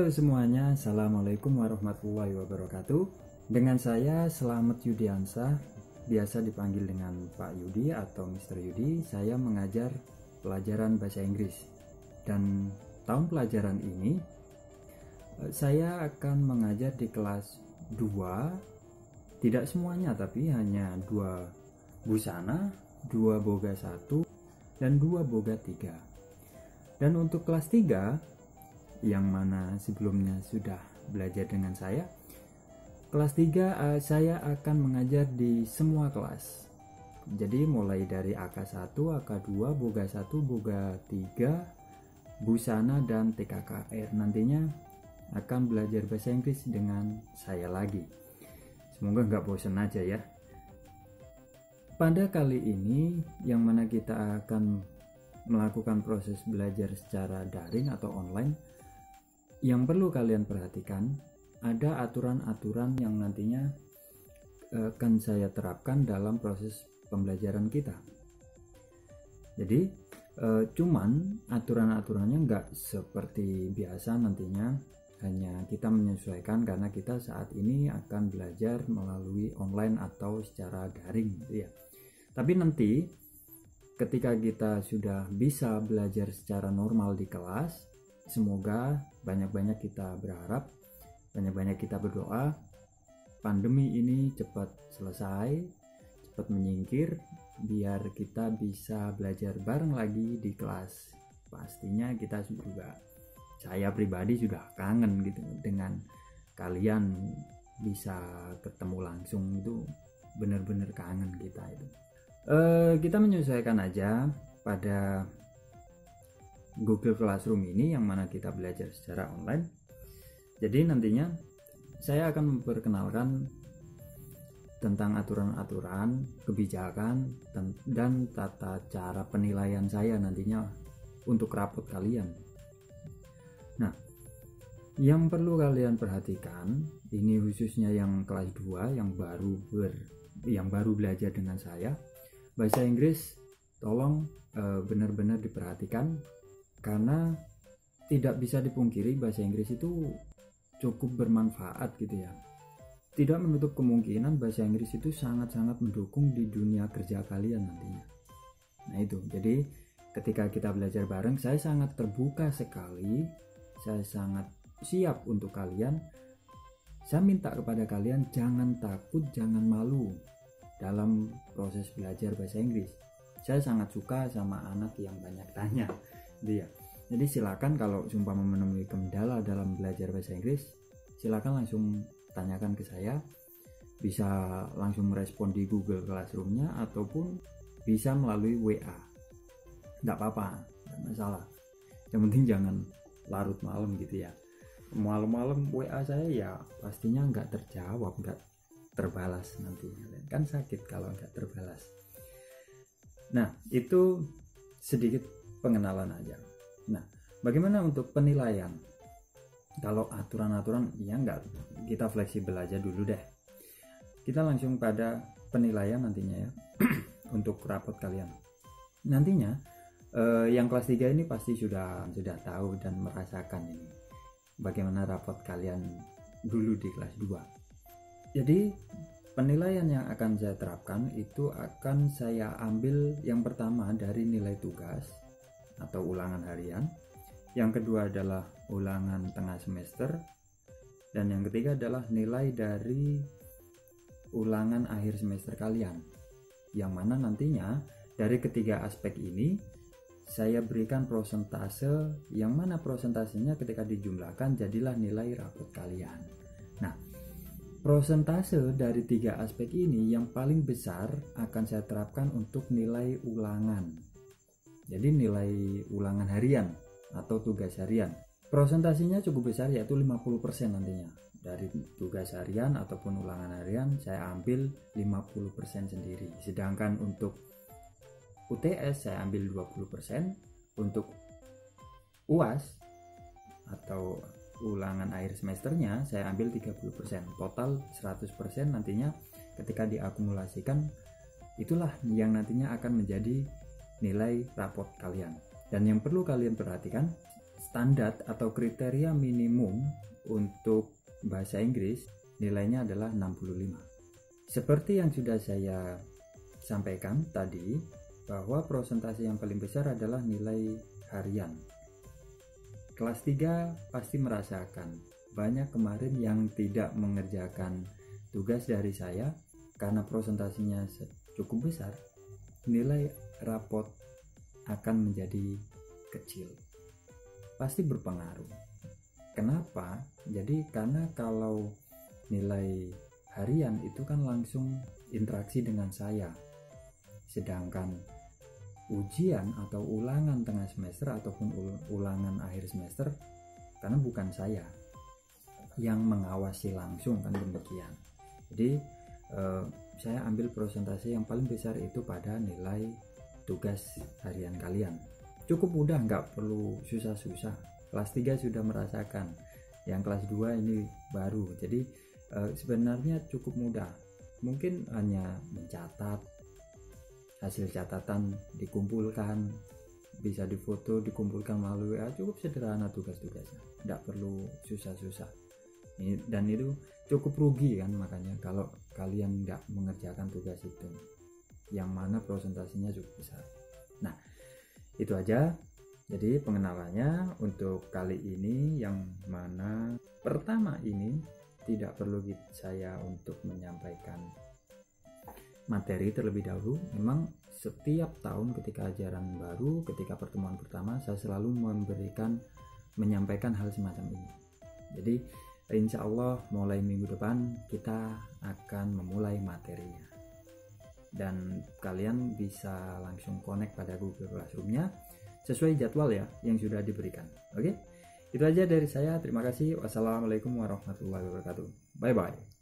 Halo semuanya, Assalamualaikum warahmatullahi wabarakatuh. Dengan saya Slamet Yudiansah, biasa dipanggil dengan Pak Yudi atau Mr. Yudi. Saya mengajar pelajaran bahasa Inggris. Dan tahun pelajaran ini saya akan mengajar di kelas 2. Tidak semuanya, tapi hanya 2 busana, 2 boga 1, dan 2 boga 3. Dan untuk kelas 3, yang mana sebelumnya sudah belajar dengan saya, kelas 3 saya akan mengajar di semua kelas. Jadi mulai dari AK1, AK2, Boga 1, Boga 3, Busana, dan TKKR. Nantinya akan belajar bahasa Inggris dengan saya lagi. Semoga nggak bosan aja ya. Pada kali ini yang mana kita akan melakukan proses belajar secara daring atau online, yang perlu kalian perhatikan, ada aturan-aturan yang nantinya akan saya terapkan dalam proses pembelajaran kita. Jadi cuman aturan-aturannya nggak seperti biasa nantinya, hanya kita menyesuaikan karena kita saat ini akan belajar melalui online atau secara daring gitu ya. Tapi nanti ketika kita sudah bisa belajar secara normal di kelas, semoga banyak-banyak kita berharap, banyak-banyak kita berdoa, pandemi ini cepat selesai, cepat menyingkir, biar kita bisa belajar bareng lagi di kelas. Pastinya kita juga, saya pribadi sudah kangen gitu dengan kalian, bisa ketemu langsung itu bener-bener kangen kita itu. Kita menyesuaikan aja pada Google Classroom ini yang mana kita belajar secara online. Jadi nantinya saya akan memperkenalkan tentang aturan-aturan, kebijakan, dan tata cara penilaian saya nantinya untuk rapot kalian. Nah, yang perlu kalian perhatikan, ini khususnya yang kelas 2 yang baru belajar dengan saya, bahasa Inggris tolong benar-benar diperhatikan. Karena tidak bisa dipungkiri bahasa Inggris itu cukup bermanfaat gitu ya. Tidak menutup kemungkinan bahasa Inggris itu sangat-sangat mendukung di dunia kerja kalian nantinya. Nah itu, jadi ketika kita belajar bareng, saya sangat terbuka sekali, saya sangat siap untuk kalian. Saya minta kepada kalian jangan takut, jangan malu dalam proses belajar bahasa Inggris. Saya sangat suka sama anak yang banyak tanya. Dia. Jadi silakan kalau sumpah menemui kendala dalam belajar bahasa Inggris, silakan langsung tanyakan ke saya. Bisa langsung merespon di Google Classroom-nya ataupun bisa melalui WA. Enggak apa-apa, enggak masalah. Yang penting jangan larut malam gitu ya. Malam-malam WA saya ya pastinya enggak terjawab, enggak terbalas nantinya. Kan sakit kalau enggak terbalas. Nah, itu sedikit pengenalan aja. Nah, bagaimana untuk penilaian? Kalau aturan-aturan ya enggak, kita fleksibel aja dulu deh. Kita langsung pada penilaian nantinya ya. Untuk rapot kalian. Nantinya yang kelas 3 ini pasti sudah tahu dan merasakan ini. Bagaimana rapot kalian dulu di kelas 2. Jadi penilaian yang akan saya terapkan itu akan saya ambil yang pertama dari nilai tugas atau ulangan harian, yang kedua adalah ulangan tengah semester, dan yang ketiga adalah nilai dari ulangan akhir semester kalian, yang mana nantinya dari ketiga aspek ini saya berikan prosentase, yang mana prosentasenya ketika dijumlahkan jadilah nilai rapot kalian. Nah, prosentase dari 3 aspek ini yang paling besar akan saya terapkan untuk nilai ulangan. Jadi nilai ulangan harian atau tugas harian. Prosentasinya cukup besar, yaitu 50% nantinya. Dari tugas harian ataupun ulangan harian saya ambil 50% sendiri. Sedangkan untuk UTS saya ambil 20%. Untuk UAS atau ulangan akhir semesternya saya ambil 30%. Total 100% nantinya ketika diakumulasikan, itulah yang nantinya akan menjadi nilai rapot kalian. Dan yang perlu kalian perhatikan, standar atau kriteria minimum untuk bahasa Inggris nilainya adalah 65. Seperti yang sudah saya sampaikan tadi, bahwa presentasi yang paling besar adalah nilai harian. Kelas 3 pasti merasakan banyak kemarin yang tidak mengerjakan tugas dari saya karena presentasinya cukup besar, nilai rapot akan menjadi kecil. Pasti berpengaruh. Kenapa? Jadi karena kalau nilai harian itu kan langsung interaksi dengan saya, sedangkan ujian atau ulangan tengah semester ataupun ulangan akhir semester, karena bukan saya yang mengawasi langsung, kan demikian. Jadi saya ambil presentasi yang paling besar itu pada nilai tugas harian kalian. Cukup mudah, nggak perlu susah-susah. Kelas 3 sudah merasakan, yang kelas 2 ini baru. Jadi sebenarnya cukup mudah. Mungkin hanya mencatat, hasil catatan dikumpulkan, bisa difoto, dikumpulkan melalui WA, cukup sederhana tugas-tugasnya, tidak perlu susah-susah. Dan itu cukup rugi kan, makanya kalau kalian tidak mengerjakan tugas itu, yang mana presentasinya cukup besar. Nah, itu aja. Jadi pengenalannya untuk kali ini, yang mana pertama ini tidak perlu saya untuk menyampaikan materi terlebih dahulu. Memang setiap tahun ketika ajaran baru, ketika pertemuan pertama, saya selalu menyampaikan hal semacam ini. Jadi insya Allah mulai minggu depan kita akan memulai materinya, dan kalian bisa langsung connect pada Google Classroom-nya sesuai jadwal ya yang sudah diberikan. Oke, itu aja dari saya. Terima kasih. Wassalamualaikum warahmatullahi wabarakatuh. Bye bye.